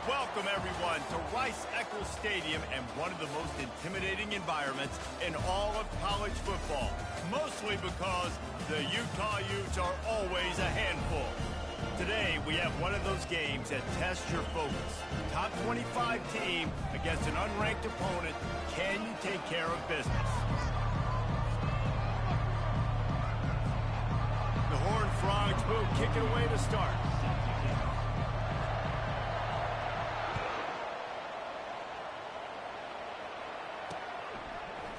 Welcome, everyone, to Rice-Eccles Stadium and one of the most intimidating environments in all of college football, mostly because the Utah Utes are always a handful. Today, we have one of those games that tests your focus. Top 25 team against an unranked opponent. Can you take care of business? The Horned Frogs will kick it away to start.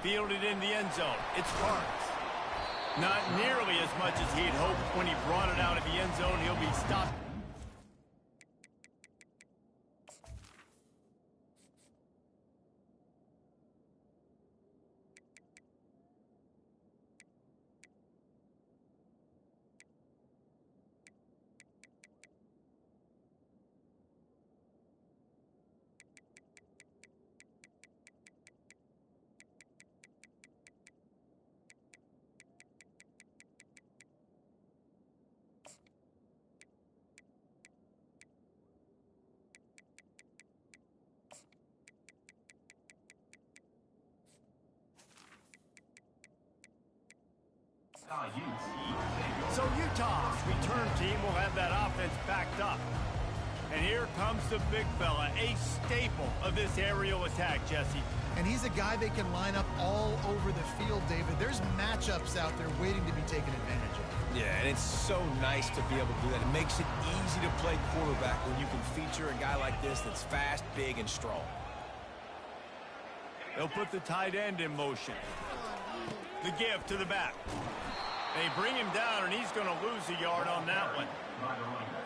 Fielded in the end zone. It's Parks. Not nearly as much as he'd hoped when he brought it out of the end zone. He'll be stopped. So Utah's return team will have that offense backed up. And here comes the big fella, a staple of this aerial attack, Jesse. And he's a guy they can line up all over the field, David. There's matchups out there waiting to be taken advantage of. Yeah, and it's so nice to be able to do that. It makes it easy to play quarterback when you can feature a guy like this that's fast, big, and strong. They'll put the tight end in motion. The give to the back. They bring him down, and he's going to lose a yard on that one.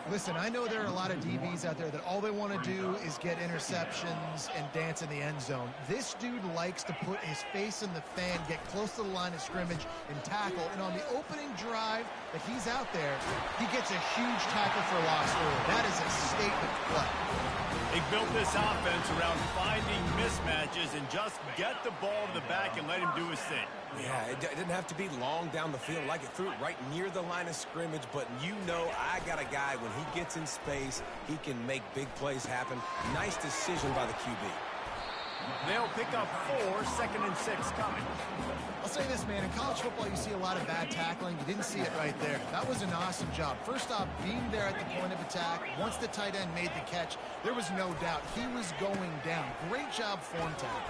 Listen, I know there are a lot of DBs out there that all they want to do is get interceptions and dance in the end zone. This dude likes to put his face in the fan, get close to the line of scrimmage, and tackle. And on the opening drive that he's out there, he gets a huge tackle for loss early. That is a statement play. They built this offense around finding mismatches and just get the ball to the back and let him do his thing. Yeah, it didn't have to be long down the field. Like it threw it right near the line of scrimmage, but you know I got a guy, when he gets in space, he can make big plays happen. Nice decision by the QB. They'll pick up 4, 2nd and 6 coming. I'll say this, man, in college football you see a lot of bad tackling. You didn't see it right there. That was an awesome job. First off, being there at the point of attack, once the tight end made the catch, there was no doubt he was going down. Great job form tackle.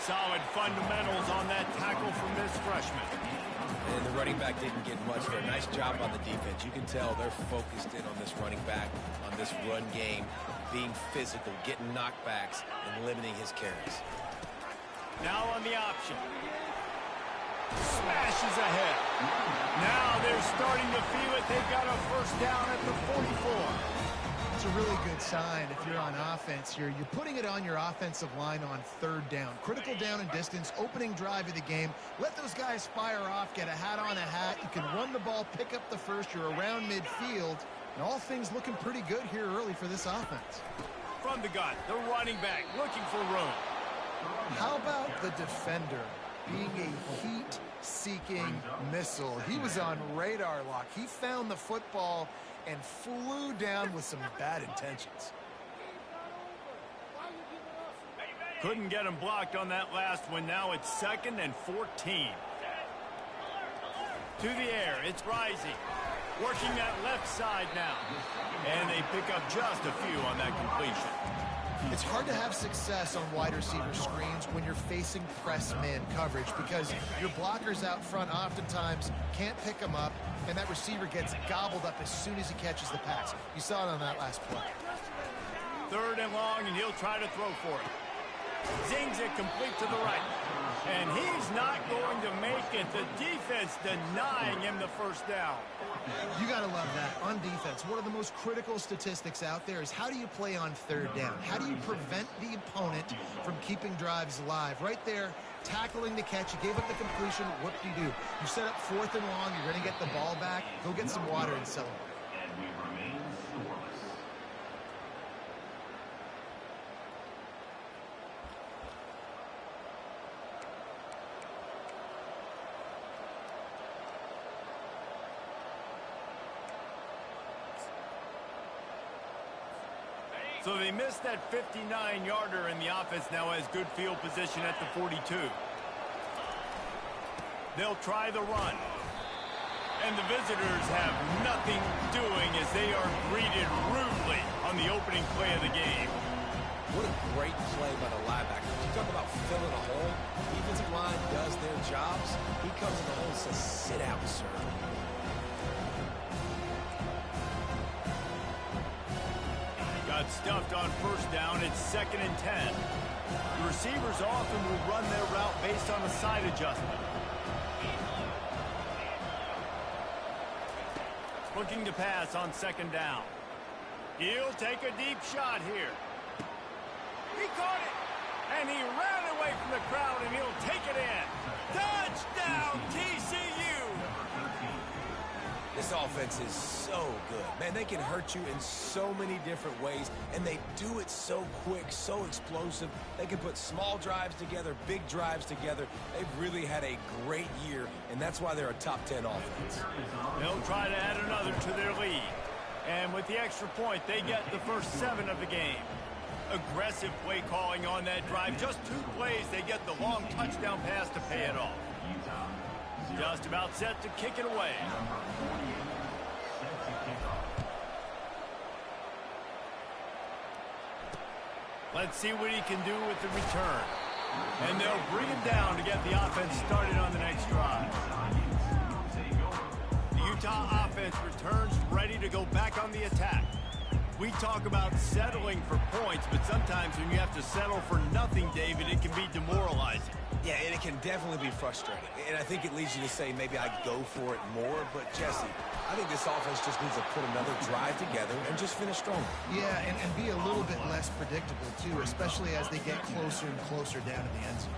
Solid fundamentals on that tackle from this freshman. And the running back didn't get much there. Nice job on the defense. You can tell they're focused in on this running back, on this run game, being physical, getting knockbacks, and limiting his carries. Now on the option. Smashes ahead. Now they're starting to feel it. They've got a first down at the 44. It's a really good sign if you're on offense here. You're putting it on your offensive line on 3rd down. Critical down and distance, opening drive of the game. Let those guys fire off, get a hat on a hat. You can run the ball, pick up the first. You're around midfield. And all things looking pretty good here early for this offense. From the gun, the running back looking for room. How about the defender being a heat-seeking missile? He was on radar lock. He found the football and flew down with some bad intentions. Couldn't get him blocked on that last one. Now it's 2nd and 14. To the air, it's Rising. Working that left side now. And they pick up just a few on that completion. It's hard to have success on wide receiver screens when you're facing press man coverage because your blockers out front oftentimes can't pick them up, and that receiver gets gobbled up as soon as he catches the pass. You saw it on that last play. 3rd and long, and he'll try to throw for it. Zings it complete to the right. And he's not going to make it. The defense denying him the first down. You got to love that. On defense, one of the most critical statistics out there is how do you play on 3rd down? How do you prevent the opponent from keeping drives alive? Right there, tackling the catch. You gave up the completion. What do? You set up 4th and long. You're going to get the ball back. Go get some water and celebrate. So they missed that 59-yarder, and the offense now has good field position at the 42. They'll try the run. And the visitors have nothing doing as they are greeted rudely on the opening play of the game. What a great play by the linebacker. You talk about filling a hole. Defensive line does their jobs. He comes in the hole and says, sit out, sir. Got stuffed on first down. It's 2nd and 10. The receivers often will run their route based on a side adjustment. Looking to pass on 2nd down. He'll take a deep shot here. He caught it, and he ran away from the crowd, and he'll take it in. Touchdown, TCU! This offense is so good. Man, they can hurt you in so many different ways, and they do it so quick, so explosive. They can put small drives together, big drives together. They've really had a great year, and that's why they're a top 10 offense. They'll try to add another to their lead. And with the extra point, they get the first 7 of the game. Aggressive play calling on that drive. Just 2 plays, they get the long touchdown pass to pay it off. Just about set to kick it away. Let's see what he can do with the return. And they'll bring him down to get the offense started on the next drive. The Utah offense returns ready to go back on the attack. We talk about settling for points, but sometimes when you have to settle for nothing, David, it can be demoralizing. Yeah, and it can definitely be frustrating. And I think it leads you to say maybe I'd go for it more. But, Jesse, I think this offense just needs to put another drive together and just finish strong. Yeah, and be a little bit less predictable, too, especially as they get closer and closer down to the end zone.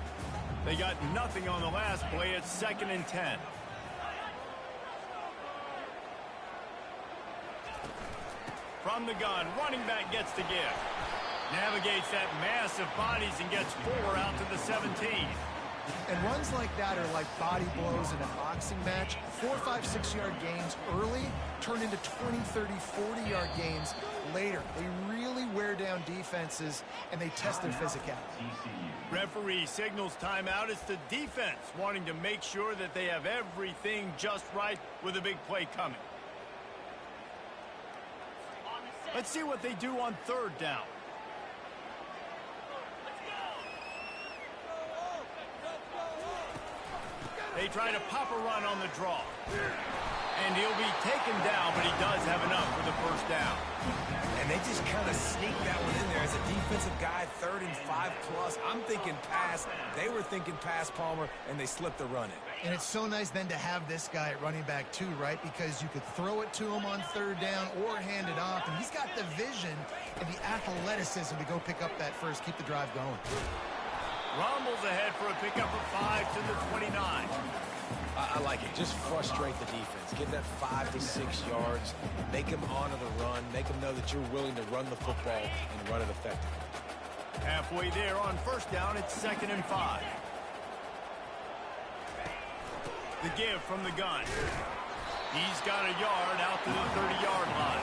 They got nothing on the last play. It's 2nd and 10. From the gun, running back gets the give. Navigates that mass of bodies and gets 4 out to the 17. And runs like that are like body blows in a boxing match. 4, 5, 6-yard gains early turn into 20, 30, 40-yard gains later. They really wear down defenses, and they test their physicality. Referee signals timeout. It's the defense wanting to make sure that they have everything just right with a big play coming. Let's see what they do on 3rd down. They try to pop a run on the draw. And he'll be taken down, but he does have enough for the first down. And they just kind of sneak that one in there as a defensive guy, 3rd and 5+. I'm thinking pass. They were thinking pass, Palmer, and they slipped the run in. And it's so nice then to have this guy at running back too, right? Because you could throw it to him on 3rd down or hand it off. And he's got the vision and the athleticism to go pick up that first, keep the drive going. Rumbles ahead for a pickup of 5 to the 29. I like it. Just frustrate the defense. Give that 5 to 6 yards. Make them honor the run. Make them know that you're willing to run the football and run it effectively. Halfway there on 1st down, it's 2nd and 5. The give from the gun. He's got a yard out to the 30-yard line.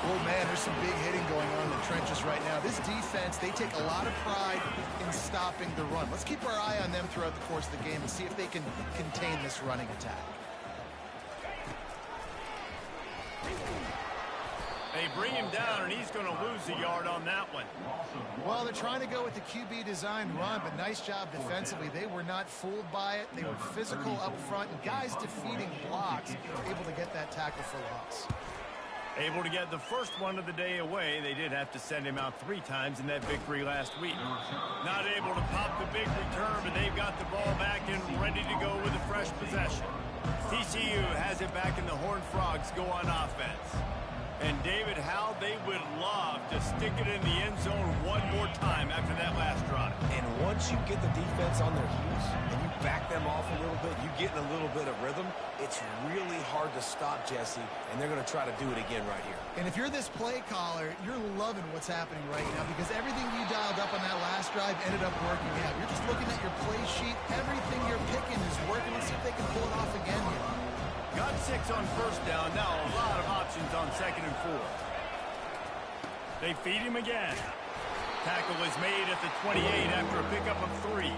Oh, man, there's some big hitting going on in the trenches right now. This defense, they take a lot of pride in stopping the run. Let's keep our eye on them throughout the course of the game and see if they can contain this running attack. They bring him down, and he's going to lose a yard on that one. Well, they're trying to go with the QB design run, but nice job defensively. They were not fooled by it. They were physical up front, and guys defeating blocks, able to get that tackle for loss. Able to get the first one of the day away. They did have to send him out 3 times in that victory last week. Not able to pop the big return, but they've got the ball back and ready to go with a fresh possession. TCU has it back, and the Horned Frogs go on offense. And David, how they would love to stick it in the end zone one more time after that last drive. And once you get the defense on their heels and you back them off a little bit, you get in a little bit of rhythm, it's really hard to stop, Jesse, and they're going to try to do it again right here. And if you're this play caller, you're loving what's happening right now because everything you dialed up on that last drive ended up working out. You're just looking at your play sheet. Everything you're picking is working. Let's see if they can pull it off again here. Got 6 on 1st down. Now a lot of options on 2nd and 4. They feed him again. Tackle is made at the 28 after a pickup of 3.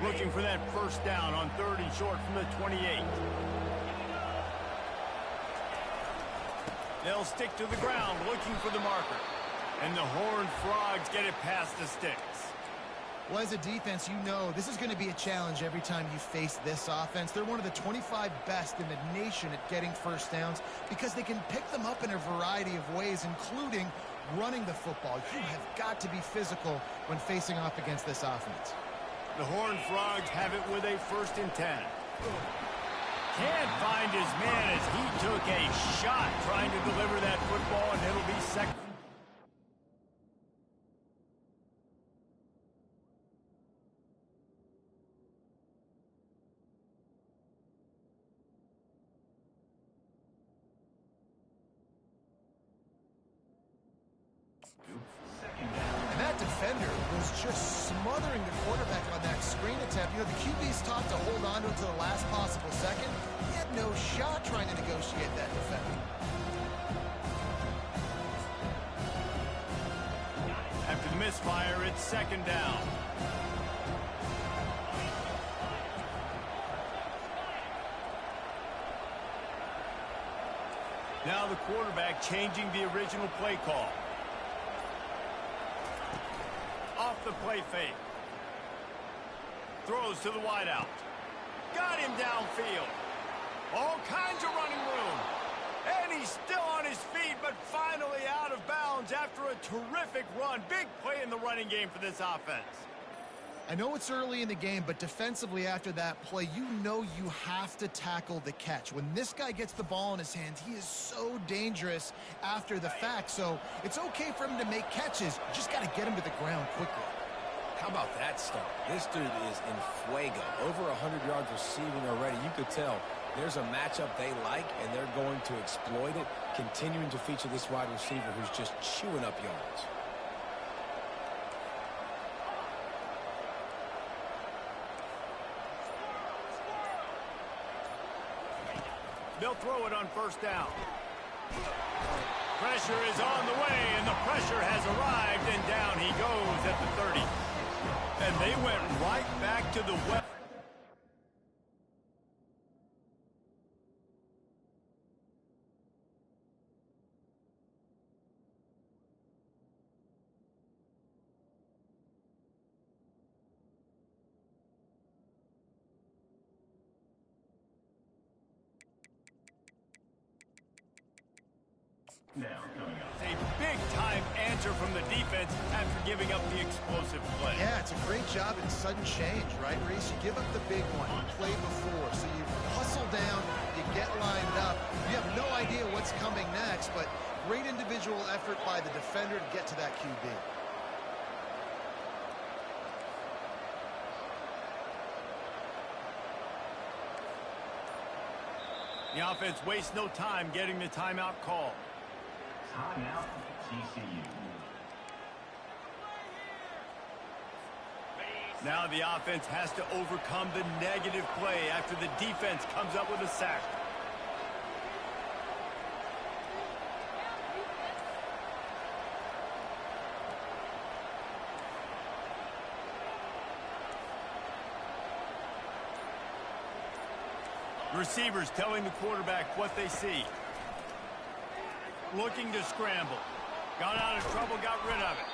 Looking for that first down on 3rd and short from the 28. They'll stick to the ground looking for the marker. And the Horned Frogs get it past the sticks. Well, as a defense, you know this is going to be a challenge every time you face this offense. They're one of the 25 best in the nation at getting first downs because they can pick them up in a variety of ways, including running the football. You have got to be physical when facing off against this offense. The Horned Frogs have it with a 1st and 10. Can't find his man as he took a shot trying to deliver that football, and it'll be second. And that defender was just smothering the quarterback on that screen attempt. You know, the QB's taught to hold on to it to the last possible second. He had no shot trying to negotiate that defender. After the misfire, it's 2nd down. Now the quarterback changing the original play call. Off the play fake. Throws to the wideout. Got him downfield. All kinds of running room. And he's still on his feet, but finally out of bounds after a terrific run. Big play in the running game for this offense. I know it's early in the game, but defensively after that play, you know you have to tackle the catch. When this guy gets the ball in his hands, he is so dangerous after the fact. So it's okay for him to make catches. You just got to get him to the ground quickly. How about that start? This dude is in fuego. Over 100 yards receiving already. You could tell there's a matchup they like, and they're going to exploit it, continuing to feature this wide receiver who's just chewing up yards. They'll throw it on 1st down. Pressure is on the way, and the pressure has arrived, and down he goes at the 30. And they went right back to the west. Now coming up. A big-time answer from the defense after giving up the explosive play. Yeah, it's a great job in sudden change, right, Reese? You give up the big one, you played before, so you hustle down, you get lined up. You have no idea what's coming next, but great individual effort by the defender to get to that QB. The offense wastes no time getting the timeout call. Timeout, TCU. Now the offense has to overcome the negative play after the defense comes up with a sack. Receivers telling the quarterback what they see. Looking to scramble. Got out of trouble, got rid of it.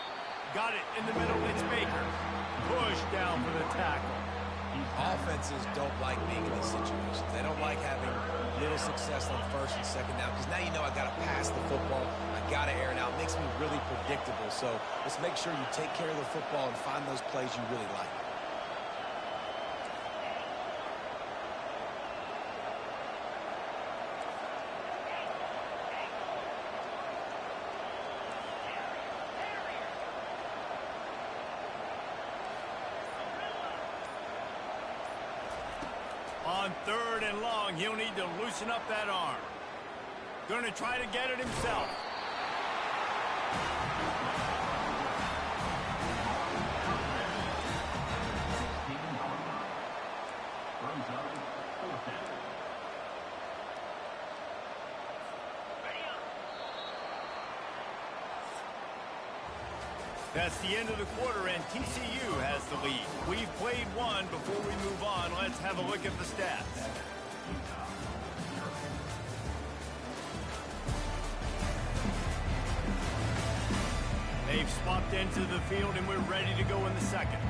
Got it in the middle, it's Baker. Push down for the tackle. Offenses don't like being in these situations. They don't like having little success on 1st and 2nd down because now you know I got to pass the football. I got to air it out. It makes me really predictable. So let's make sure you take care of the football and find those plays you really like. On 3rd and long, he'll need to loosen up that arm. Going to try to get it himself. That's the end of the quarter, and TCU has the lead. We've played one. Before we move on, let's have a look at the stats. They've swapped into the field, and we're ready to go in the second.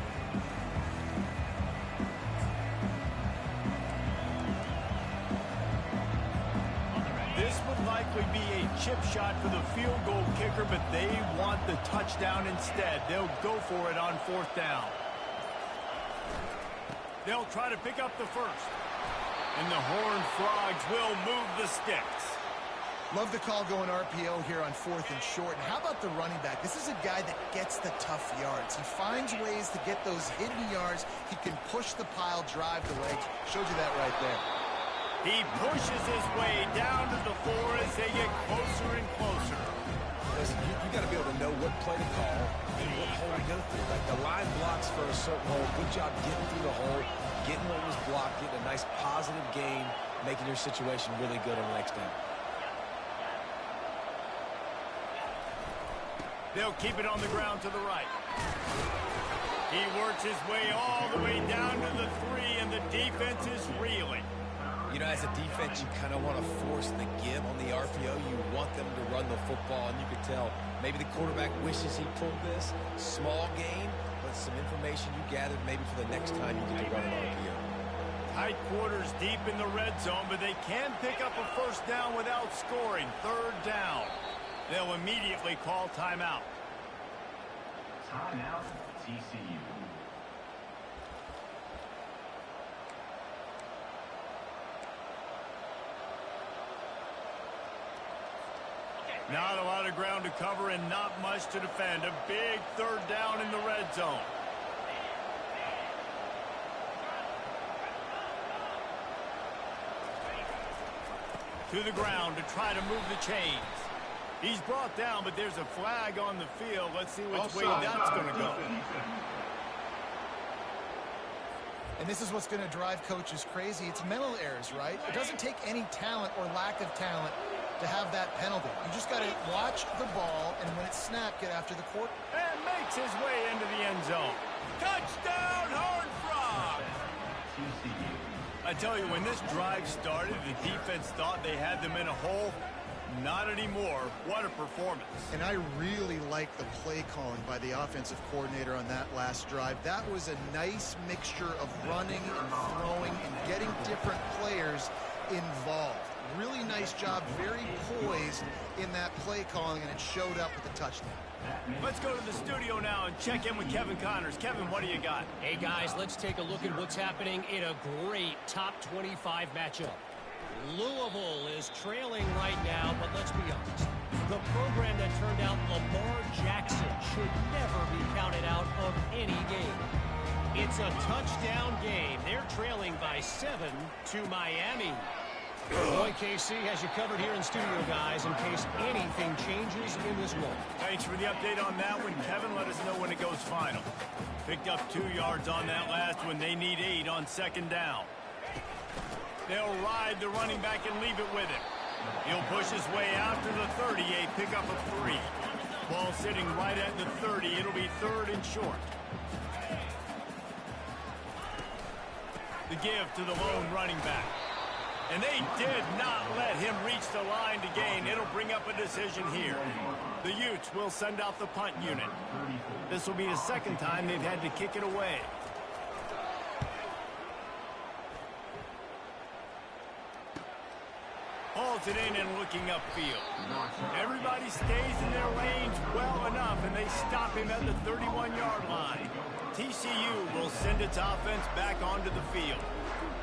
This would likely be a chip shot for the field goal kicker, but they want the touchdown instead. They'll go for it on 4th down. They'll try to pick up the first. And the Horned Frogs will move the sticks. Love the call going RPO here on 4th and short. And how about the running back? This is a guy that gets the tough yards. He finds ways to get those hidden yards. He can push the pile, drive the legs. Showed you that right there. He pushes his way down to the floor as they get closer and closer. Listen, you got to be able to know what play to call and what hole to go through. Like the line blocks for a certain hole. Good job getting through the hole, getting what was blocked, getting a nice positive gain, making your situation really good on the next down. They'll keep it on the ground to the right. He works his way all the way down to the 3, and the defense is reeling. You know, as a defense, you kind of want to force the give on the RPO. You want them to run the football, and you could tell maybe the quarterback wishes he pulled this. Small gain, but some information you gathered maybe for the next time you get to run an RPO. Tight quarters deep in the red zone, but they can pick up a first down without scoring. 3rd down. They'll immediately call timeout. Timeout, TCU. Not a lot of ground to cover and not much to defend. A big 3rd down in the red zone. To the ground to try to move the chains. He's brought down, but there's a flag on the field. Let's see which way that's going to go. And this is what's going to drive coaches crazy. It's mental errors, right? It doesn't take any talent or lack of talent to have that penalty. You just got to watch the ball, and when it's snapped, get after the court. And makes his way into the end zone. Touchdown, Horned Frogs! I tell you, when this drive started, the defense thought they had them in a hole. Not anymore. What a performance. And I really like the play calling by the offensive coordinator on that last drive. That was a nice mixture of running and throwing and getting different players involved. Really nice job, very poised in that play calling, and it showed up with the touchdown. Let's go to the studio now and check in with Kevin Connors. Kevin, what do you got? Hey, guys, let's take a look at what's happening in a great top 25 matchup. Louisville is trailing right now, but let's be honest. The program that turned out Lamar Jackson should never be counted out of any game. It's a touchdown game. They're trailing by 7 to Miami. Boy, KC has you covered here in studio, guys, in case anything changes in this one. Thanks for the update on that one, Kevin. Let us know when it goes final. Picked up 2 yards on that last one. They need 8 on 2nd down. They'll ride the running back and leave it with him. He'll push his way out to the 38, pick up a 3. Ball sitting right at the 30. It'll be 3rd and short. The give to the lone running back. And they did not let him reach the line to gain. It'll bring up a decision here. The Utes will send out the punt unit. This will be the 2nd time they've had to kick it away. Hauls it in and looking upfield. Everybody stays in their lanes well enough, and they stop him at the 31-yard line. TCU will send its offense back onto the field.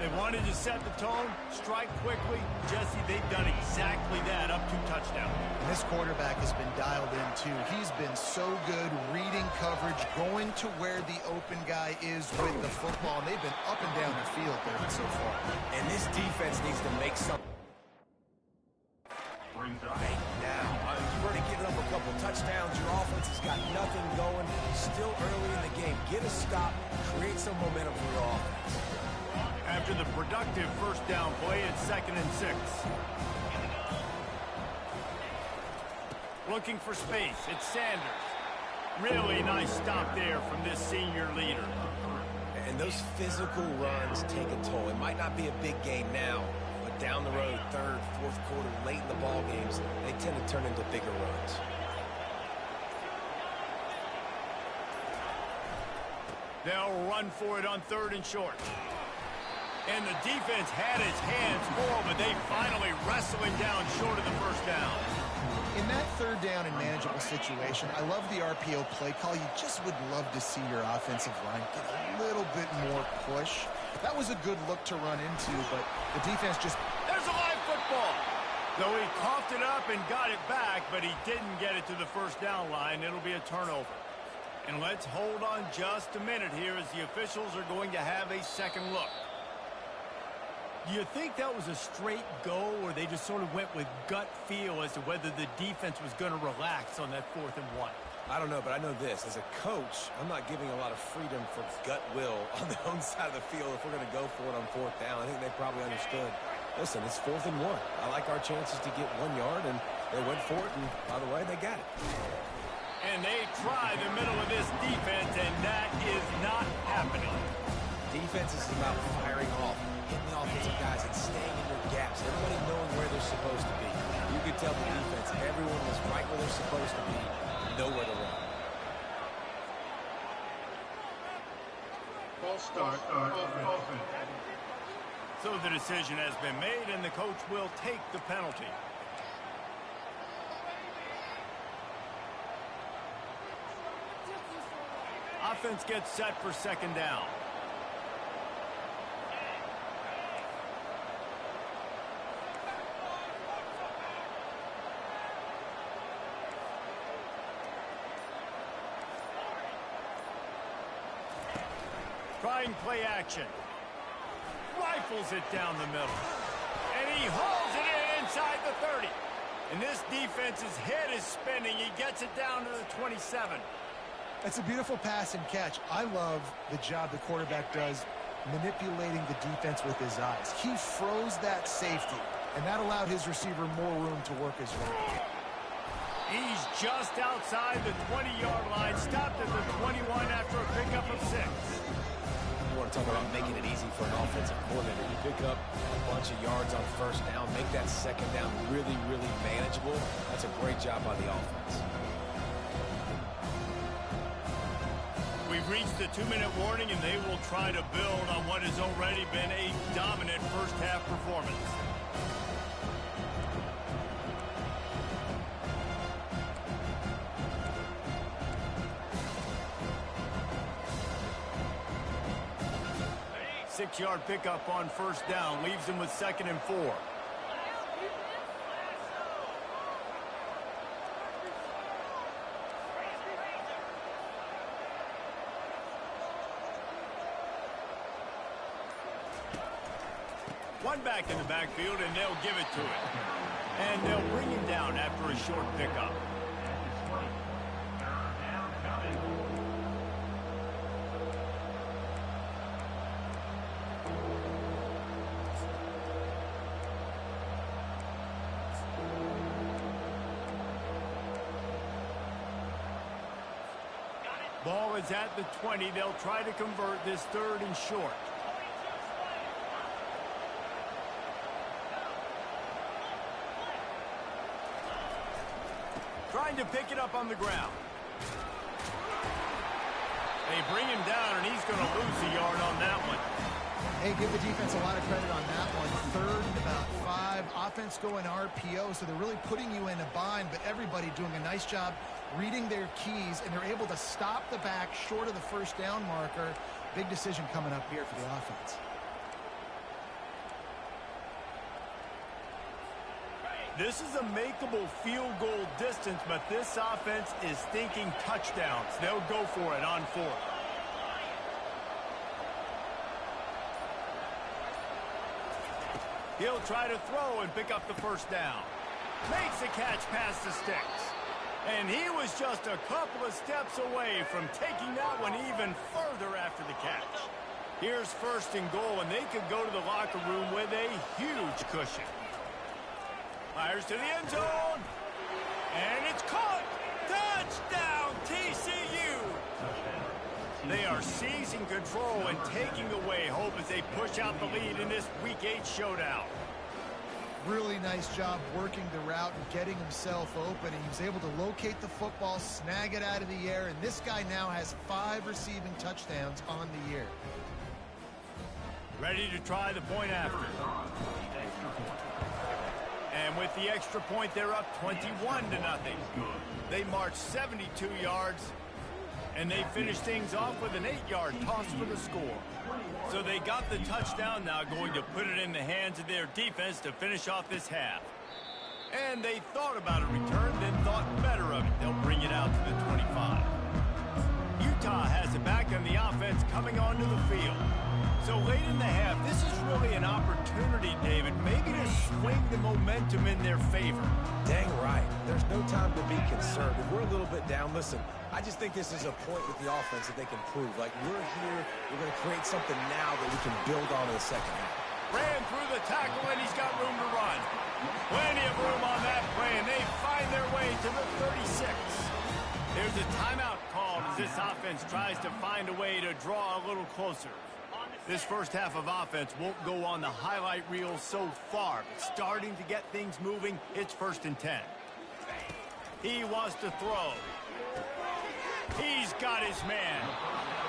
They wanted to set the tone, strike quickly. Jesse, they've done exactly that up to touchdown. And this quarterback has been dialed in, too. He's been so good reading coverage, going to where the open guy is with the football. And they've been up and down the field there so far. And this defense needs to make something. Right now, you've already given up a couple touchdowns. Your offense has got nothing going. Still early in the game. Get a stop. Create some momentum for your offense. After the productive 1st down play, it's 2nd and 6. Looking for space. It's Sanders. Really nice stop there from this senior leader. And those physical runs take a toll. It might not be a big game now, but down the road, third, fourth quarter, late in the ball games, they tend to turn into bigger runs. They'll run for it on 3rd and short. And the defense had its hands full, but they finally wrestle him down short of the first down. In that 3rd down and manageable situation, I love the RPO play call. You just would love to see your offensive line get a little bit more push. That was a good look to run into, but the defense just... There's a live football. Though he coughed it up and got it back, but he didn't get it to the first down line. It'll be a turnover. And let's hold on just a minute here as the officials are going to have a second look. Do you think that was a straight go, or they just sort of went with gut feel as to whether the defense was going to relax on that 4th and 1? I don't know, but I know this. As a coach, I'm not giving a lot of freedom for gut will on their own side of the field if we're going to go for it on 4th down. I think they probably understood. Listen, it's 4th and 1. I like our chances to get 1 yard, and they went for it, and by the way, they got it. And they try the middle of this defense, and that is not happening. Defense is about firing off, hitting the offensive guys and staying in their gaps. Everybody knowing where they're supposed to be. You could tell the defense, everyone was right where they're supposed to be, nowhere to run. False start. Offense. So the decision has been made, and the coach will take the penalty. Offense gets set for 2nd down. Trying play action. Rifles it down the middle. And he hauls it in inside the 30. And this defense's head is spinning. He gets it down to the 27. That's a beautiful pass and catch. I love the job the quarterback does manipulating the defense with his eyes. He froze that safety, and that allowed his receiver more room to work his way. He's just outside the 20-yard line, stopped at the 21 after a pickup of 6. You want to talk about making it easy for an offensive coordinator. You pick up a bunch of yards on 1st down, make that 2nd down really, really manageable. That's a great job by the offense. We've reached the 2-minute warning, and they will try to build on what has already been a dominant first-half performance. Six-yard pickup on 1st down leaves him with 2nd and 4. One back in the backfield, and they'll give it to him. And they'll bring him down after a short pickup. Ball is at the 20. They'll try to convert this 3rd and short. Trying to pick it up on the ground. They bring him down, and he's going to lose a yard on that one. Hey, give the defense a lot of credit on that one. 3rd and about 5. Offense going RPO, so they're really putting you in a bind, but everybody doing a nice job reading their keys, and they're able to stop the back short of the 1st down marker. Big decision coming up here for the offense. This is a makeable field goal distance, but this offense is thinking touchdowns. They'll go for it on 4th. He'll try to throw and pick up the 1st down. Makes a catch past the sticks. And he was just a couple of steps away from taking that one even further after the catch. Here's 1st and goal, and they could go to the locker room with a huge cushion. Fires to the end zone. And it's caught. Touchdown, TCU! They are seizing control and taking away hope as they push out the lead in this Week 8 showdown. Really nice job working the route and getting himself open. He was able to locate the football, snag it out of the air, and this guy now has 5 receiving touchdowns on the year. Ready to try the point after. And with the extra point, they're up 21-0. They march 72 yards, and they finish things off with an 8-yard toss for the score. So they got the touchdown, now going to put it in the hands of their defense to finish off this half. And they thought about a return, then thought better of it. They'll bring it out to the 25. Utah has it back on the offense coming onto the field. So late in the half, this is really an opportunity, David, maybe to swing the momentum in their favor. Dang right. There's no time to be concerned. If we're a little bit down, listen, I just think this is a point with the offense that they can prove. Like, we're here, we're going to create something now that we can build on in the second half. Ran through the tackle, and he's got room to run. Plenty of room on that play, and they find their way to the 36. There's a timeout called as this offense tries to find a way to draw a little closer. This first half of offense won't go on the highlight reel so far, but starting to get things moving, it's 1st and 10. He wants to throw. He's got his man.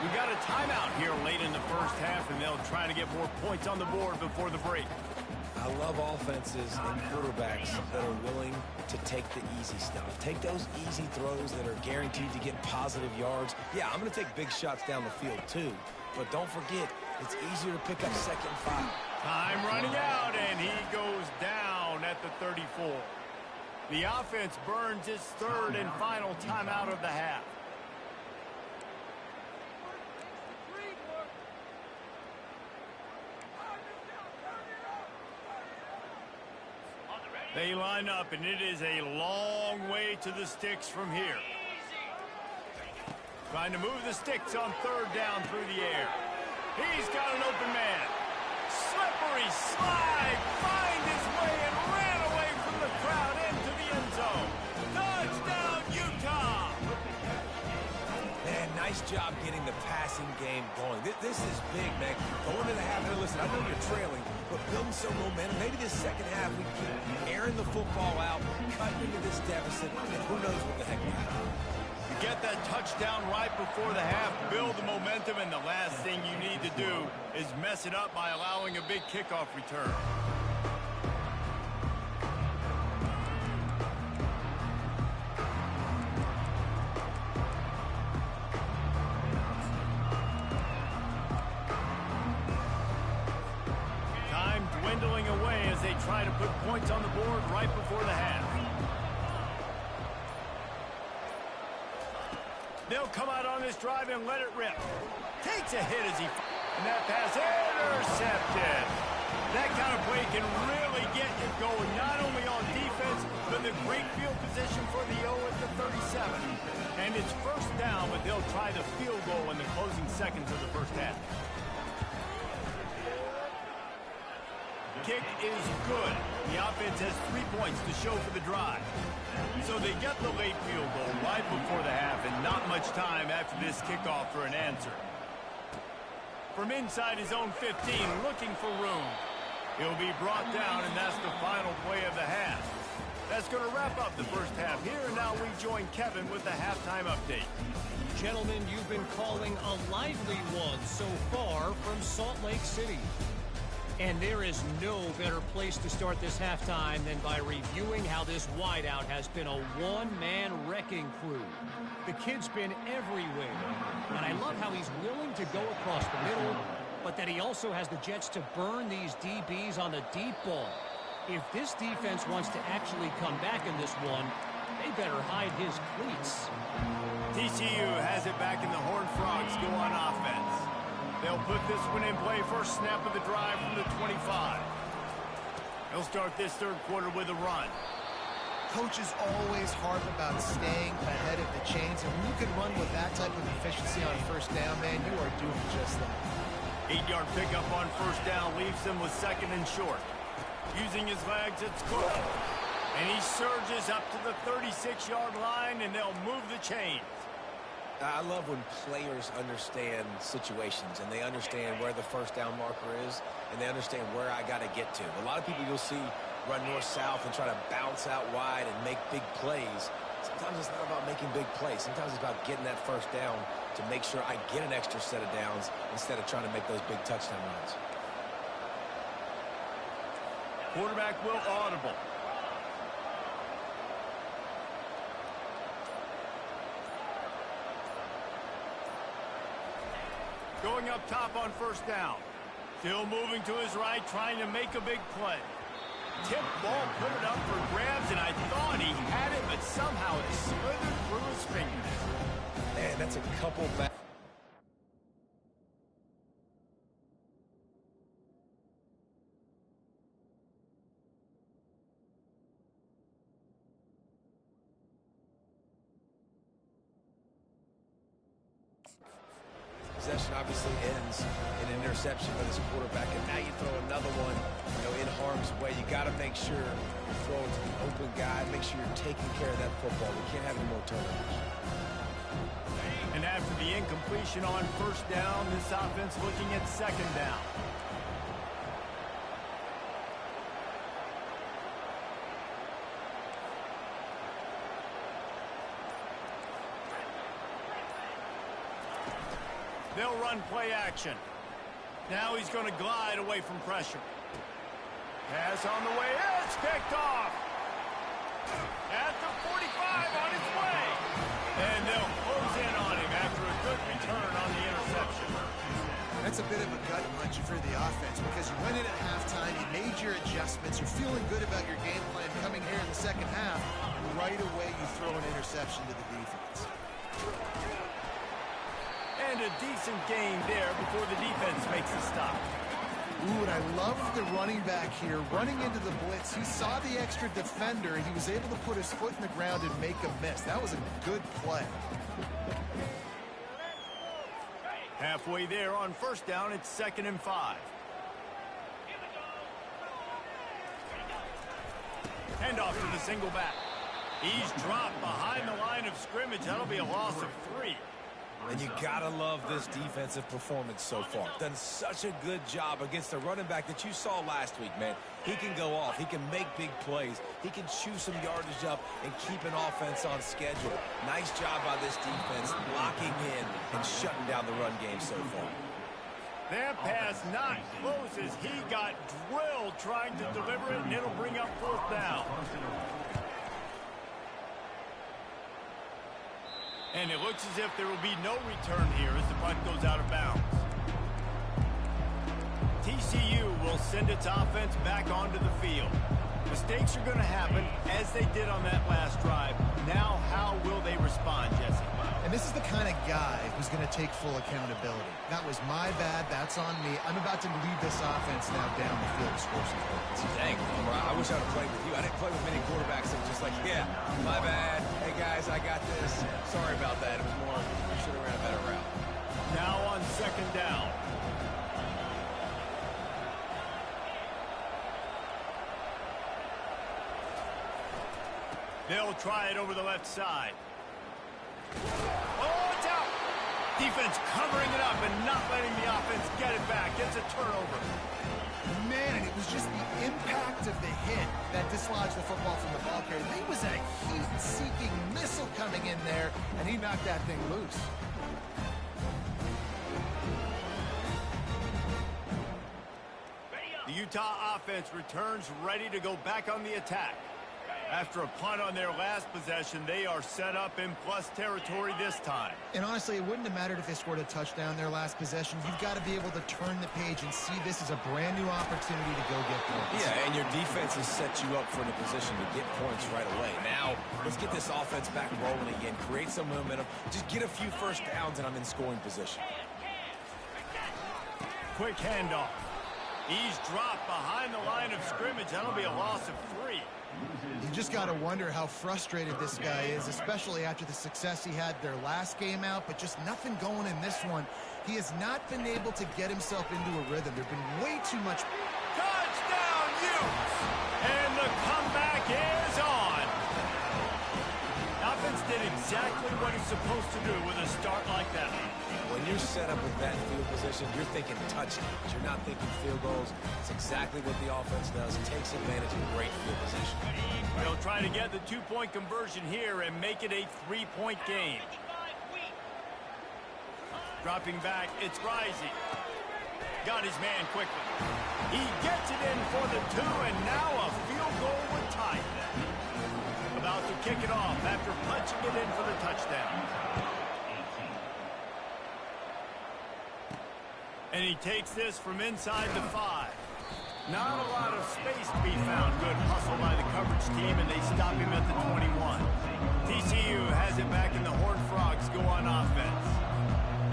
We got a timeout here late in the first half, and they'll try to get more points on the board before the break. I love offenses and quarterbacks that are willing to take the easy stuff. Take those easy throws that are guaranteed to get positive yards. Yeah, I'm going to take big shots down the field too, but don't forget, it's easier to pick up 2nd and 5. Time running out, and he goes down at the 34. The offense burns its 3rd and final timeout of the half. They line up, and it is a long way to the sticks from here. Trying to move the sticks on 3rd down through the air. He's got an open man. Slippery slide, find his way and ran away from the crowd into the end zone. Touchdown, Utah! Man, nice job getting the passing game going. This is big, man. Going to the half, and listen, I know you're trailing, but building some momentum. Maybe this second half we keep airing the football out, cutting into this deficit, and who knows what the heck will happen. Get that touchdown right before the half, build the momentum, and the last thing you need to do is mess it up by allowing a big kickoff return. Time dwindling away as they try to put points on the board right before the half. They'll come out on this drive and let it rip. Takes a hit as he... And that pass intercepted. That kind of play can really get you going, not only on defense, but the great field position for the O at the 37. And it's 1st down, but they'll try the field goal in the closing seconds of the first half. Kick is good. The offense has 3 points to show for the drive. So they get the late field goal right before the half, and not much time after this kickoff for an answer. From inside his own 15, looking for room. He'll be brought down, and that's the final play of the half. That's going to wrap up the first half here, and now we join Kevin with the halftime update. Gentlemen, you've been calling a lively one so far from Salt Lake City. And there is no better place to start this halftime than by reviewing how this wideout has been a one-man wrecking crew. The kid's been everywhere, and I love how he's willing to go across the middle, but that he also has the jets to burn these DBs on the deep ball. If this defense wants to actually come back in this one, they better hide his cleats. TCU has it back, in the Horned Frogs go on offense. They'll put this one in play, first snap of the drive from the 25. They'll start this 3rd quarter with a run. Coaches always harp about staying ahead of the chains, and when you can run with that type of efficiency on 1st down, man, you are doing just that. 8-yard pickup on 1st down leaves him with 2nd and short. Using his legs, it's Cook. And he surges up to the 36-yard line, and they'll move the chains. I love when players understand situations and they understand where the first down marker is and they understand where I got to get to. A lot of people you'll see run north-south and try to bounce out wide and make big plays. Sometimes it's not about making big plays. Sometimes it's about getting that first down to make sure I get an extra set of downs instead of trying to make those big touchdown runs. Quarterback will audible. Going up top on first down. Still moving to his right, trying to make a big play. Tip ball, put it up for grabs, and I thought he had it, but somehow it slithered through his fingers. Man, that's a couple back. Possession obviously ends in an interception by this quarterback, and now you throw another one, in harm's way. You got to make sure you're throwing to the open guy. Make sure you're taking care of that football. We can't have any more turnovers. And after the incompletion on first down, this offense looking at second down. They'll run play action. Now he's going to glide away from pressure. Pass on the way. It's picked off. At the 45 on its way. And they'll close in on him after a good return on the interception. That's a bit of a gut punch for the offense because you went in at halftime, you made your adjustments, you're feeling good about your game plan coming here in the second half. Right away, you throw an interception to the defense. And a decent gain there before the defense makes a stop. Ooh, and I love the running back here. Running into the blitz, he saw the extra defender, and he was able to put his foot in the ground and make a miss. That was a good play. Halfway there on first down, it's 2nd and 5. Hand off to the single back. He's dropped behind the line of scrimmage. That'll be a loss of 3. And you gotta love this defensive performance so far. Done such a good job against the running back that you saw last week, man. He can go off. He can make big plays. He can chew some yardage up and keep an offense on schedule. Nice job by this defense locking in and shutting down the run game so far. That pass not close as he got drilled trying to deliver it, and it'll bring up 4th down. And it looks as if there will be no return here as the punt goes out of bounds. TCU will send its offense back onto the field. Mistakes are going to happen as they did on that last drive. Now, how will they respond, Jesse? And this is the kind of guy who's going to take full accountability. That was my bad. That's on me. I'm about to lead this offense now down the field to score some points. Dang, I wish I would have played with you. I didn't play with many quarterbacks that were just like, yeah, my bad. Hey, guys, I got this. Sorry about that. It was more, you should have ran a better route. Now on 2nd down. They'll try it over the left side. Oh, it's out! Defense covering it up and not letting the offense get it back. Gets a turnover. Man, and it was just the impact of the hit that dislodged the football from the ball carrier. There was a heat-seeking missile coming in there, and he knocked that thing loose. The Utah offense returns ready to go back on the attack. After a punt on their last possession, they are set up in plus territory this time. And honestly, it wouldn't have mattered if they scored a touchdown their last possession. You've got to be able to turn the page and see this as a brand new opportunity to go get points. Yeah, and your defense has set you up for the position to get points right away. Now, let's get this offense back rolling again, create some momentum, just get a few first downs, and I'm in scoring position. Quick handoff. He's dropped behind the line of scrimmage. That'll be a loss of 3. You just got to wonder how frustrated this guy is, especially after the success he had their last game out, but just nothing going in this one. He has not been able to get himself into a rhythm. There's been way too much. Touchdown, Utes! And the comeback is on. Offense did exactly what he's supposed to do with a start like that. When you're set up with that field position, you're thinking touchdowns. You're not thinking field goals. It's exactly what the offense does. It takes advantage of a great field position. They'll try to get the two-point conversion here and make it a three-point game. Dropping back, it's Rising. Got his man quickly. He gets it in for the two, and now a field goal would tie them. About to kick it off after punching it in for the touchdown. And he takes this from inside the 5. Not a lot of space to be found. Good hustle by the coverage team, and they stop him at the 21. TCU has it back, and the Horned Frogs go on offense.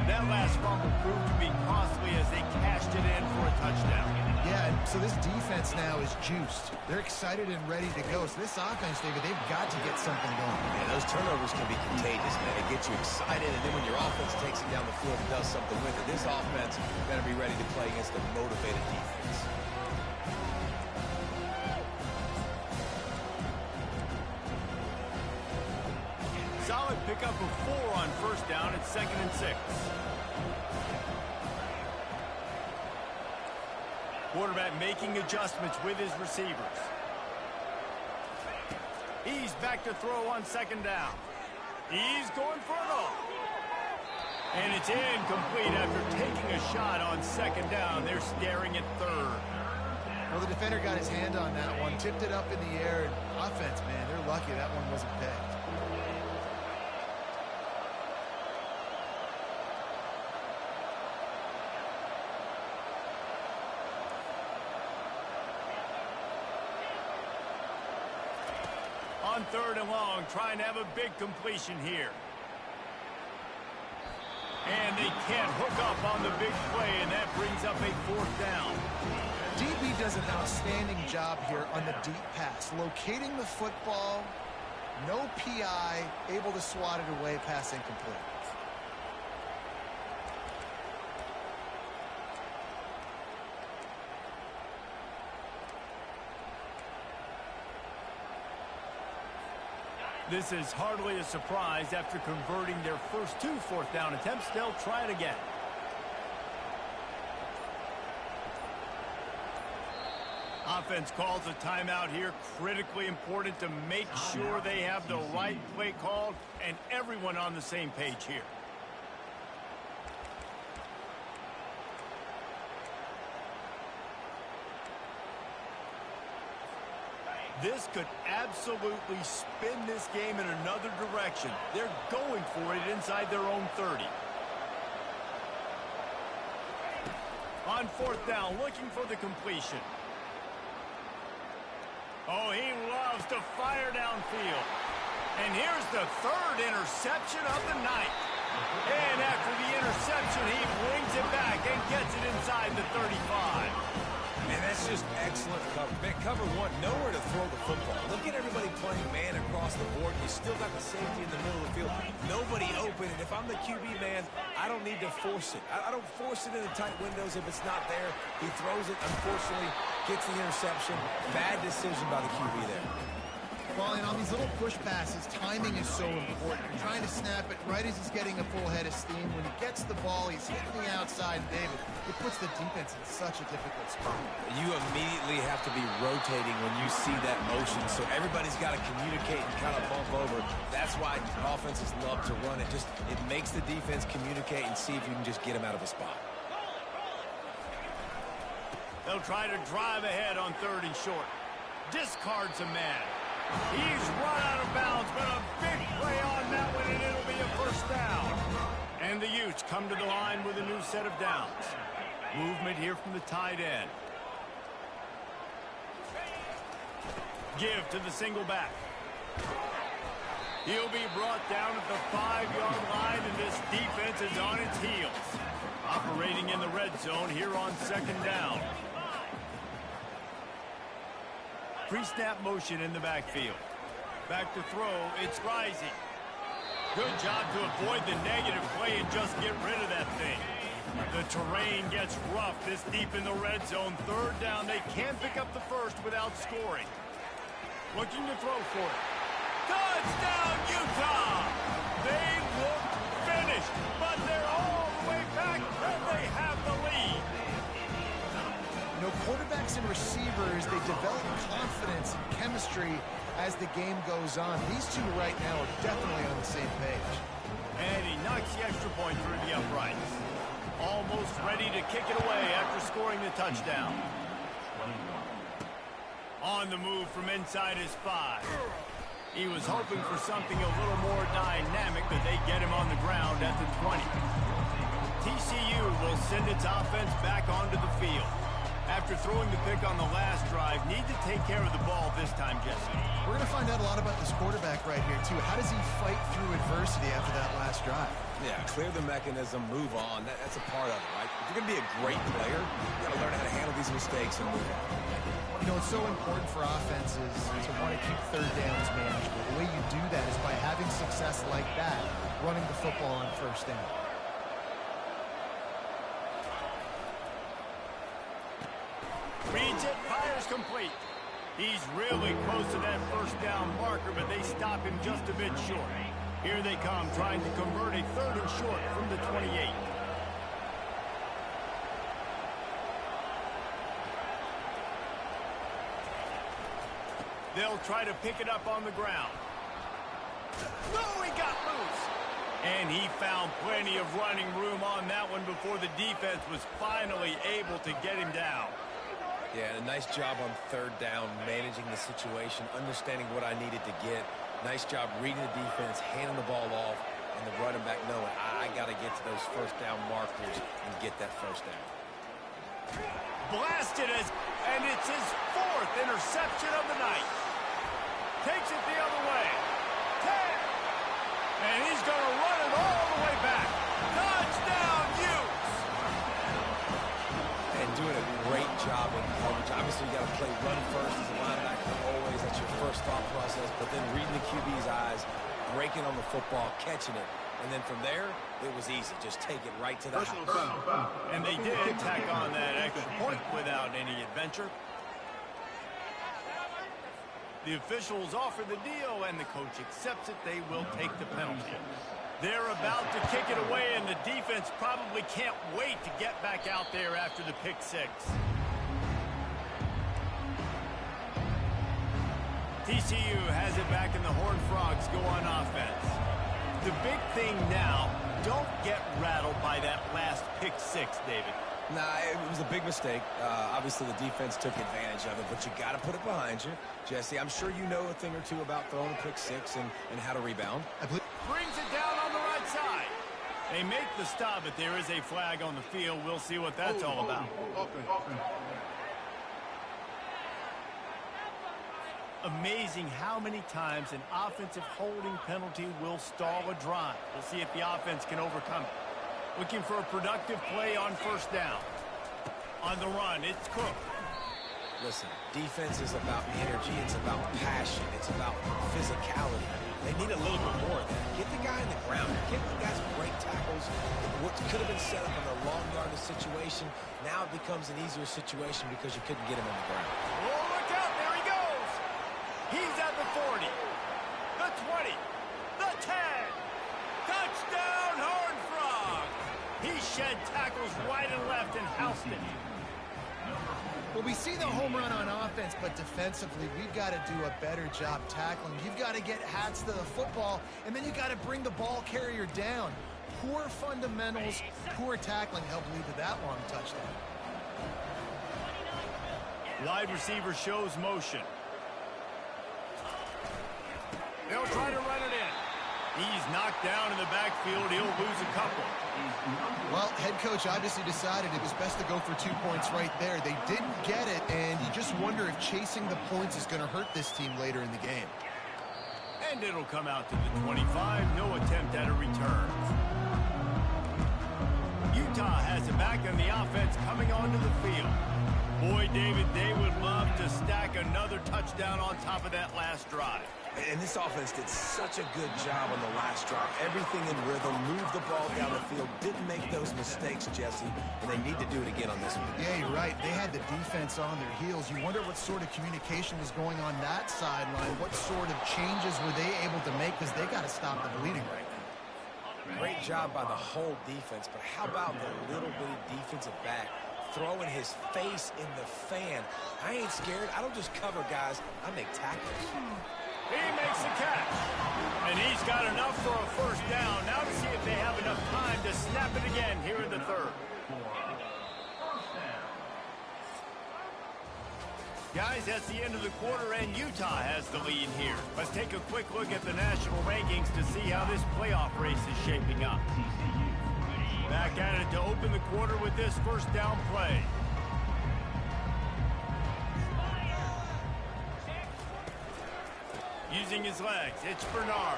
That last fumble proved to be costly as they cashed it in for a touchdown. Yeah, and so this defense now is juiced. They're excited and ready to go. So this offense, David, they've got to get something going. Yeah, those turnovers can be contagious, man. It gets you excited, and then when your offense takes it down the field and does something with it, this offense is going to be ready to play against a motivated defense. Solid pickup of 4 on first down at 2nd and 6. Quarterback making adjustments with his receivers. He's back to throw on 2nd down. He's going for it all. And it's incomplete after taking a shot on 2nd down. They're staring at 3rd. Well, the defender got his hand on that one, tipped it up in the air, and offense, man, they're lucky that one wasn't pegged. On 3rd and long, trying to have a big completion here. And they can't hook up on the big play, and that brings up a 4th down. DB does an outstanding job here on the deep pass, locating the football, no PI, able to swat it away, pass incomplete. This is hardly a surprise after converting their first 2 4th down attempts. They'll try it again. Offense calls a timeout here. Critically important to make sure they have the right play called and everyone on the same page here. This could absolutely spin this game in another direction. They're going for it inside their own 30. On 4th down, looking for the completion. Oh, he loves to fire downfield. And here's the 3rd interception of the night. And after the interception, he brings it back and gets it inside the 35. Man, that's just excellent cover. Man, cover 1, nowhere to throw the football. Look at everybody playing man across the board. You still got the safety in the middle of the field. Nobody open. And if I'm the QB, man, I don't need to force it. I don't force it in the tight windows if it's not there. He throws it, unfortunately, gets the interception. Bad decision by the QB there. Well, and on these little push passes, timing is so important. You're trying to snap it right as he's getting a full head of steam. When he gets the ball, he's hitting the outside. And David, it puts the defense in such a difficult spot. You immediately have to be rotating when you see that motion. So everybody's got to communicate and kind of bump over. That's why offenses love to run it. It makes the defense communicate and see if you can just get him out of a spot. They'll try to drive ahead on 3rd and short. Discards a man. He's run out of bounds, but a big play on that one, and it'll be a 1st down. And the Utes come to the line with a new set of downs. Movement here from the tight end. Give to the single back. He'll be brought down at the 5-yard line, and this defense is on its heels. Operating in the red zone here on 2nd down. Pre-snap motion in the backfield. Back to throw, it's Rising. Good job to avoid the negative play and just get rid of that thing. The terrain gets rough this deep in the red zone. 3rd down, they can't pick up the 1st without scoring. Looking to throw for it. Touchdown, Utah! They look finished, but they're all the way back, and they have the lead. You know, quarterbacks and receivers, they develop confidence and chemistry as the game goes on. These two right now are definitely on the same page. And he knocks the extra point through the uprights. Almost ready to kick it away after scoring the touchdown. On the move from inside his 5. He was hoping for something a little more dynamic, but they get him on the ground at the 20. TCU will send its offense back onto the field. After throwing the pick on the last drive, need to take care of the ball this time, Jesse. We're going to find out a lot about this quarterback right here, too. How does he fight through adversity after that last drive? Yeah, clear the mechanism, move on. That's a part of it, right? If you're going to be a great player, you got to learn how to handle these mistakes and move on. You know, it's so important for offenses to want to keep third downs manageable. The way you do that is by having success like that, running the football on first down. Reads it, fires complete. He's really close to that first down marker, but they stop him just a bit short. Here they come, trying to convert a 3rd and short from the 28. They'll try to pick it up on the ground. No, he got loose. And he found plenty of running room on that one before the defense was finally able to get him down. Yeah, a nice job on 3rd down, managing the situation, understanding what I needed to get. Nice job reading the defense, handing the ball off, and the running back knowing I got to get to those first down markers and get that first down. Blasted and it's his 4th interception of the night. Takes it the other way. 10. And he's going to run it all the way back. Touchdown, Utes! And doing a great job in coverage. Obviously, you got to play run first as a linebacker always. That's your first thought process. But then reading the QB's eyes, breaking on the football, catching it. And then from there, it was easy. Just take it right to the house. And they did tack on that extra point without any adventure. The officials offer the deal, and the coach accepts it. They will take the penalty. They're about to kick it away, and the defense probably can't wait to get back out there after the pick 6. TCU has it back, and the Horned Frogs go on offense. The big thing now, don't get rattled by that last pick 6, David. Nah, it was a big mistake. Obviously, the defense took advantage of it, but you got to put it behind you. Jesse, I'm sure you know a thing or two about throwing a pick 6 and how to rebound. Brings it down on the right side. They make the stop, but there is a flag on the field. We'll see what that's all about. Amazing how many times an offensive holding penalty will stall a drive. We'll see if the offense can overcome it. Looking for a productive play on first down. On the run, it's Cook. Listen, defense is about energy. It's about passion. It's about physicality. They need a little bit more of that. Get the guy in the ground. Get the guys break tackles. What could have been set up in a long yardage situation, now it becomes an easier situation because you couldn't get him on the ground. Oh, look out. There he goes. He's at the 40, the 20, the 10. Touchdown, Horned Frog. He shed tackles right and left and housed it. Well, we see the home run on offense, but defensively, we've got to do a better job tackling. You've got to get hats to the football, and then you got to bring the ball carrier down. Poor fundamentals, poor tackling helped lead to that long touchdown. Wide receiver shows motion. They'll try to run it in. He's knocked down in the backfield. He'll lose a couple. Well, head coach obviously decided it was best to go for 2 points right there. They didn't get it, and you just wonder if chasing the points is going to hurt this team later in the game. And it'll come out to the 25. No attempt at a return. Utah has it back on the offense coming onto the field. Boy, David, they would love to stack another touchdown on top of that last drive. And this offense did such a good job on the last drive. Everything in rhythm, moved the ball down the field, didn't make those mistakes, Jesse, and they need to do it again on this one. Yeah, you're right. They had the defense on their heels. You wonder what sort of communication was going on that sideline. What sort of changes were they able to make, because they got to stop the bleeding right now. Great job by the whole defense, but how about the little bitty defensive back throwing his face in the fan? I ain't scared. I don't just cover guys. I make tackles. He makes the catch. And he's got enough for a first down. Now to see if they have enough time to snap it again here in the third. Guys, that's the end of the quarter, and Utah has the lead here. Let's take a quick look at the national rankings to see how this playoff race is shaping up. Back at it to open the quarter with this first down play. Using his legs, it's Bernard.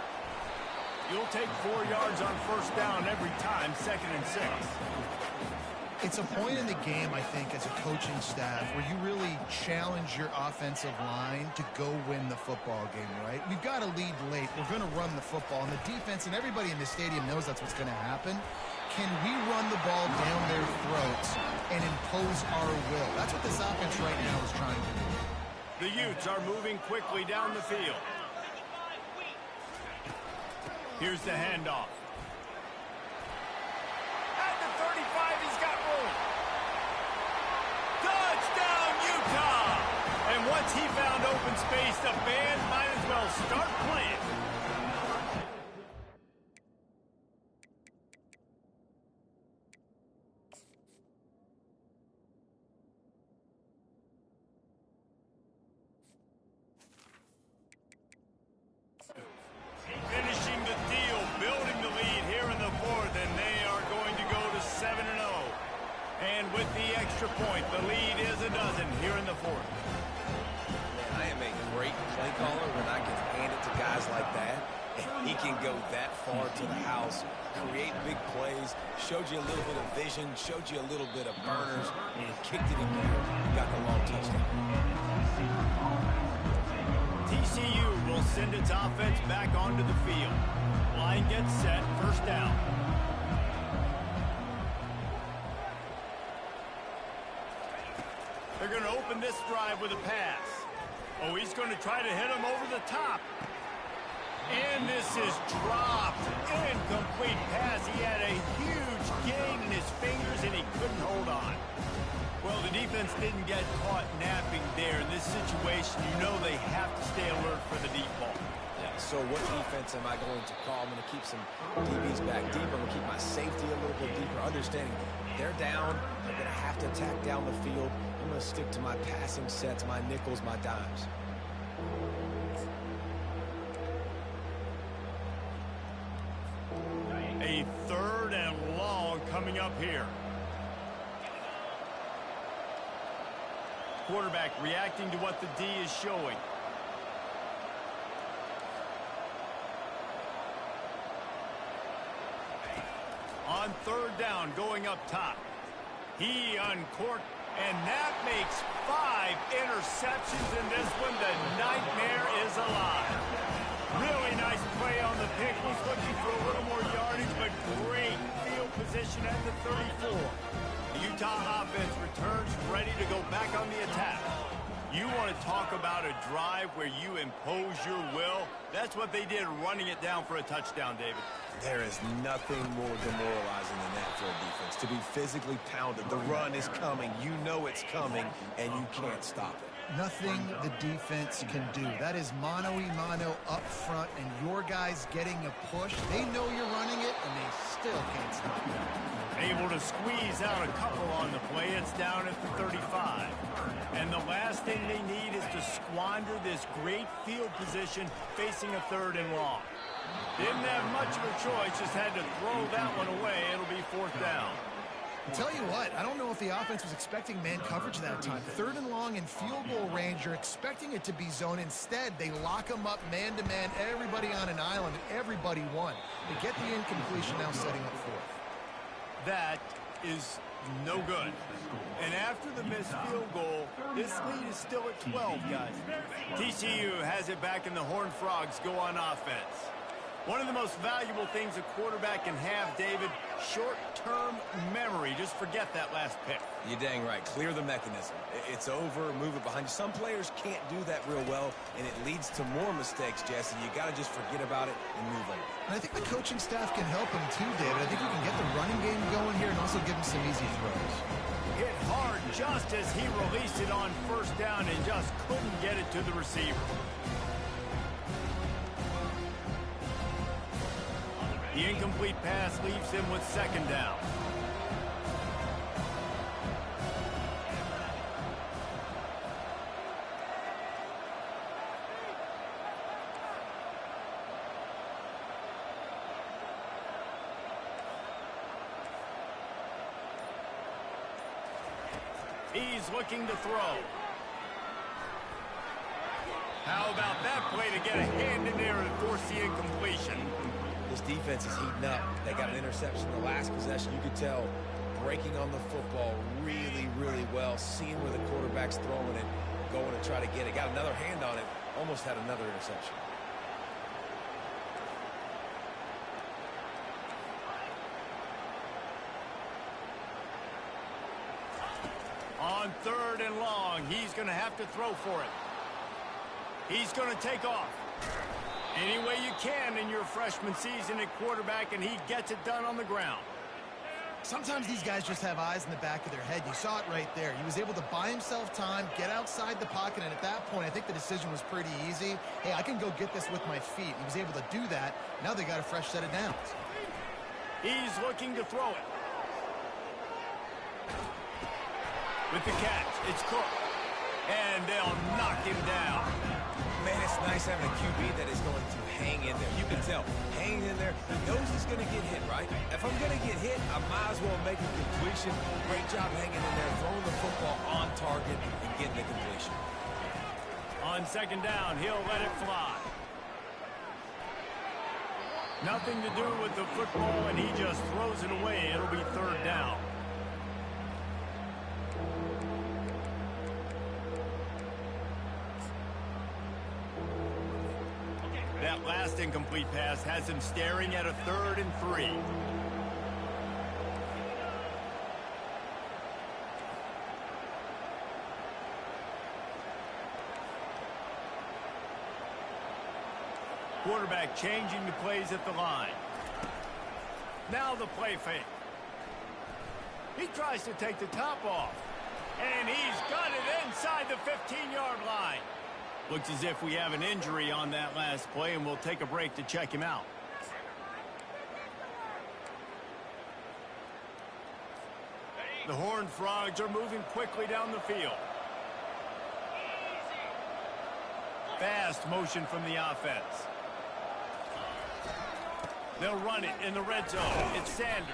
You'll take 4 yards on first down every time, 2nd and 6. It's a point in the game, I think, as a coaching staff where you really challenge your offensive line to go win the football game, right? We've got to lead late. We're going to run the football. And the defense and everybody in the stadium knows that's what's going to happen. Can we run the ball down their throats and impose our will? That's what this offense right now is trying to do. The Utes are moving quickly down the field. Here's the handoff. At the 35, he's got room. Touchdown, Utah! And once he found open space, the band might as well start playing. Finishing the deal, building the lead here in the fourth, and they are going to go to 7-0. And with the extra point, the lead is a dozen here in the fourth. Man, I am a great play caller when I can hand it to guys like that. And he can go that far to the house, create big plays, showed you a little bit of vision, showed you a little bit of burners, and kicked it in gear. Got the long touchdown. TCU will send its offense back onto the field. Line gets set, first down. They're going to open this drive with a pass. Oh, he's going to try to hit him over the top. And this is dropped. Incomplete pass. He had a huge gain in his fingers, and he couldn't hold on. Well, the defense didn't get caught napping there. In this situation, you know they have to stay alert for the deep ball. Yeah, so what defense am I going to call? I'm going to keep some DBs back deep. I'm going to keep my safety a little bit deeper, understanding they're down. They're going to have to attack down the field. I'm going to stick to my passing sets, my nickels, my dimes. A 3rd and long coming up here. Quarterback reacting to what the D is showing. On 3rd down, going up top. He uncorked, and that makes 5 interceptions in this one. The nightmare is alive. Really nice play on the pick. He's looking for a little more yardage, but great field position at the 34. The Utah offense returns ready to go back on the attack. You want to talk about a drive where you impose your will? That's what they did, running it down for a touchdown, David. There is nothing more demoralizing than that for a defense. To be physically pounded. The run is coming. You know it's coming, and you can't stop it. Nothing the defense can do. That is mano-a-mano up front, and your guys getting a push. They know you're running it, and they still can't stop it. Able to squeeze out a couple on the play. It's down at the 35. And the last thing they need is to squander this great field position facing a 3rd and long. Didn't have much of a choice, just had to throw that one away. It'll be 4th down. I'll tell you what, I don't know if the offense was expecting man coverage that time. 3rd and long in field goal range, you're expecting it to be zone. Instead, they lock them up man-to-man, everybody on an island, and everybody won. They get the incompletion, now setting up 4th. That is no good. And after the missed field goal, this lead is still at 12, guys. TCU has it back, and the Horned Frogs go on offense. One of the most valuable things a quarterback can have, David, short-term memory. Just forget that last pick. You're dang right. Clear the mechanism. It's over, move it behind you. Some players can't do that real well, and it leads to more mistakes, Jesse. You got to just forget about it and move on. And I think the coaching staff can help him too, David. I think you can get the running game going here and also give him some easy throws. Hit hard just as he released it on first down and just couldn't get it to the receiver. The incomplete pass leaves him with second down. He's looking to throw. How about that play to get a hand in there and force the incompletion? This defense is heating up. They got an interception in the last possession. You could tell breaking on the football really, really well, seeing where the quarterback's throwing it, going to try to get it. Got another hand on it, almost had another interception. On third and long, he's going to have to throw for it. He's going to take off. Any way you can in your freshman season at quarterback, and he gets it done on the ground. Sometimes these guys just have eyes in the back of their head. You saw it right there. He was able to buy himself time, get outside the pocket, and at that point, I think the decision was pretty easy. Hey, I can go get this with my feet. He was able to do that. Now they got a fresh set of downs. He's looking to throw it. With the catch, it's Cook. And they'll knock him down. Man, it's nice having a QB that is going to hang in there. You can tell, hanging in there, he knows he's going to get hit, right? If I'm going to get hit, I might as well make a completion. Great job hanging in there, throwing the football on target and getting the completion. On second down, he'll let it fly. Nothing to do with the football, and he just throws it away. It'll be third down. That last incomplete pass has him staring at a 3rd and 3. Quarterback changing the plays at the line. Now the play fake. He tries to take the top off. And he's got it inside the 15-yard line. Looks as if we have an injury on that last play, and we'll take a break to check him out. The Horned Frogs are moving quickly down the field. Fast motion from the offense. They'll run it in the red zone. It's Sanders.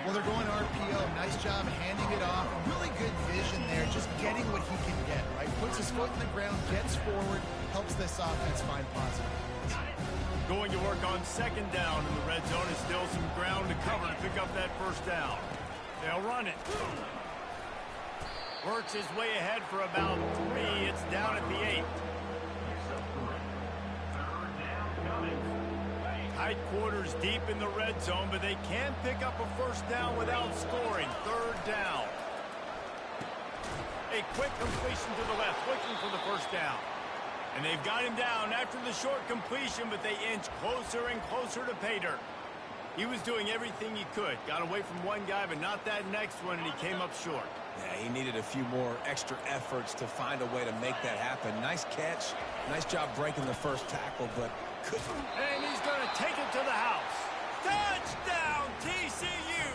Well, they're going RPO. Nice job handing it off. Really good vision there, just getting what he can get, right? Puts his foot in the ground, gets forward, helps this offense find positive points. Going to work on second down in the red zone. Is still some ground to cover to pick up that first down. They'll run it. Works his way ahead for about 3. It's down at the 8. Tight quarters deep in the red zone, but they can pick up a first down without scoring. Third down. A quick completion to the left, looking for the first down. And they've got him down after the short completion, but they inch closer and closer to pay dirt. He was doing everything he could. Got away from one guy, but not that next one, and he came up short. Yeah, he needed a few more extra efforts to find a way to make that happen. Nice catch. Nice job breaking the first tackle, but couldn't. And he's going to take it to the house. Touchdown, TCU!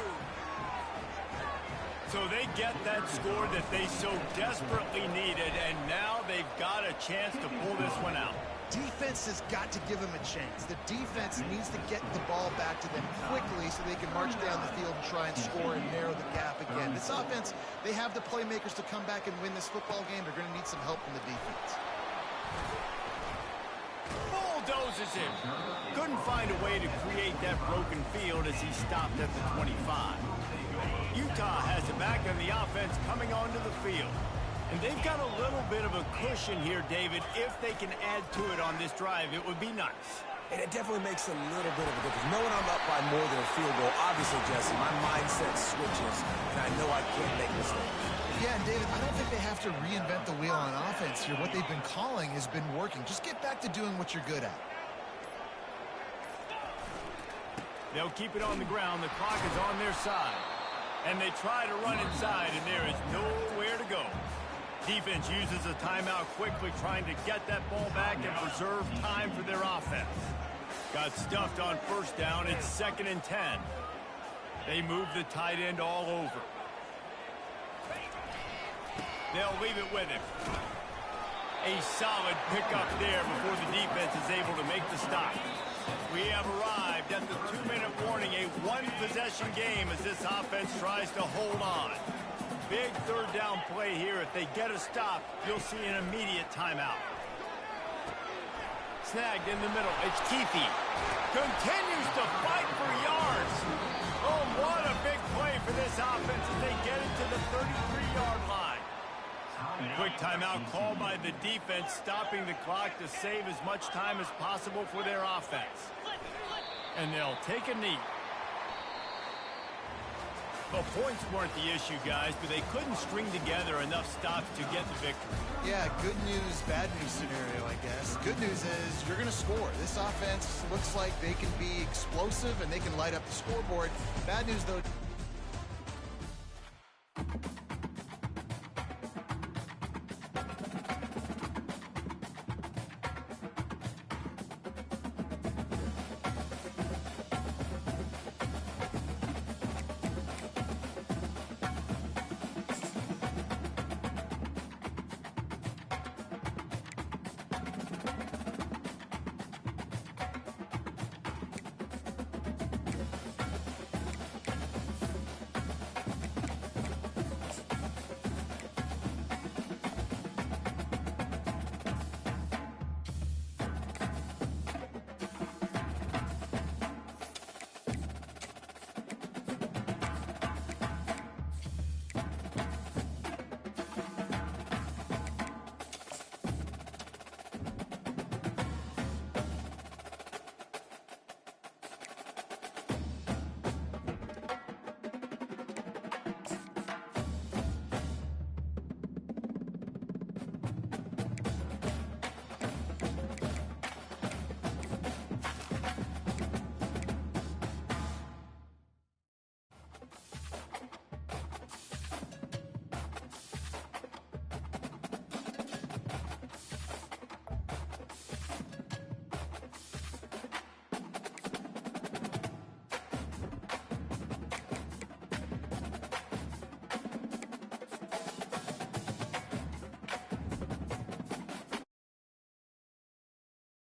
So they get that score that they so desperately needed, and now they've got a chance to pull this one out. Defense has got to give them a chance. The defense needs to get the ball back to them quickly so they can march down the field and try and score and narrow the gap again. This offense, they have the playmakers to come back and win this football game. They're going to need some help from the defense. Bulldozes him. Couldn't find a way to create that broken field as he stopped at the 25. Utah has it back on the offense coming onto the field. And they've got a little bit of a cushion here, David. If they can add to it on this drive, it would be nice. And it definitely makes a little bit of a difference. Knowing I'm up by more than a field goal, obviously, Jesse, my mindset switches, and I know I can't make mistakes. Yeah, and David, I don't think they have to reinvent the wheel on offense here. What they've been calling has been working. Just get back to doing what you're good at. They'll keep it on the ground. The clock is on their side. And they try to run inside, and there is nowhere to go. Defense uses a timeout quickly, trying to get that ball back and preserve time for their offense. Got stuffed on first down. It's 2nd and 10. They move the tight end all over. They'll leave it with him. A solid pickup there before the defense is able to make the stop. We have arrived at the 2-minute warning, a one-possession game as this offense tries to hold on. Big third down play here. If they get a stop, you'll see an immediate timeout. Snagged in the middle. It's Keefe. Continues to fight for yards. Oh, what a big play for this offense as they get it to the 33-yard line. Quick timeout called by the defense, stopping the clock to save as much time as possible for their offense. And they'll take a knee. The points weren't the issue, guys, but they couldn't string together enough stops to get the victory. Yeah, good news, bad news scenario, I guess. Good news is you're going to score. This offense looks like they can be explosive and they can light up the scoreboard. Bad news, though.